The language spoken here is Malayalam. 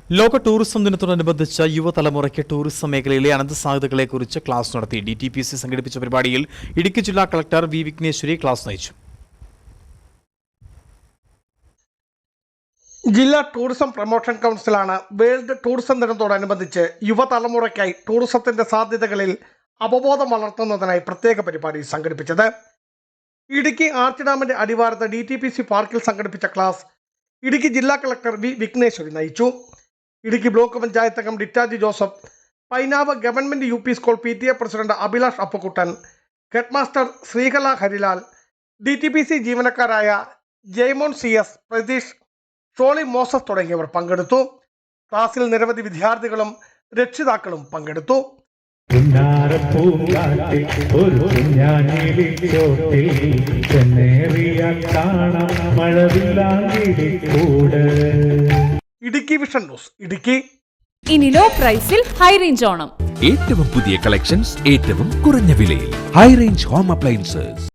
ലോക ടൂറിസം ദിനത്തോടനുബന്ധിച്ച് യുവതലമുറയ്ക്ക് ടൂറിസം മേഖലയിലെ അനന്ത സാധ്യതകളെക്കുറിച്ച് ക്ലാസ് നടത്തി. DTPC സംഘടിപ്പിച്ച പരിപാടിയിൽ ഇടുക്കി ജില്ലാ കളക്ടർ വി വിഘ്നേശ്വരി ക്ലാസ് നയിച്ചു. ജില്ലാ ടൂറിസം പ്രൊമോഷൻ കൗൺസിലാണ് വേൾഡ് ടൂറിസം ദിനത്തോടനുബന്ധിച്ച് യുവതലമുറയ്ക്കായി ടൂറിസത്തിന്റെ സാധ്യതകളിൽ അവബോധം വളർത്തുന്നതിനായി പ്രത്യേക പരിപാടി സംഘടിപ്പിച്ചത്. ഇടുക്കി ആർച്ച് ഡാമിന്റെ അടിവാരത്ത് DTPC പാർക്കിൽ സംഘടിപ്പിച്ച ക്ലാസ് ഇടുക്കി ജില്ലാ കളക്ടർ വി വിഘ്നേശ്വരി നയിച്ചു. ഇടുക്കി ബ്ലോക്ക് പഞ്ചായത്ത് അംഗം Ditaji Joseph, Painavu government UP school PTA president Abhilash Appukuttan, headmaster Sreekala Harilal, DTPC ജീവനക്കാരായ ജയ്മോൻ CS, പ്രതീഷ്, ഷോളി മോസസ് തുടങ്ങിയവർ പങ്കെടുത്തു. ക്ലാസ്സിൽ നിരവധി വിദ്യാർത്ഥികളും രക്ഷിതാക്കളും പങ്കെടുത്തു. Idukki vision news Idukki. ഇനി ലോ പ്രൈസിൽ ഹൈ റേഞ്ച് ഓണം. ഏറ്റവും പുതിയ കളക്ഷൻസ് ഏറ്റവും കുറഞ്ഞ വിലയിൽ. High range home appliances.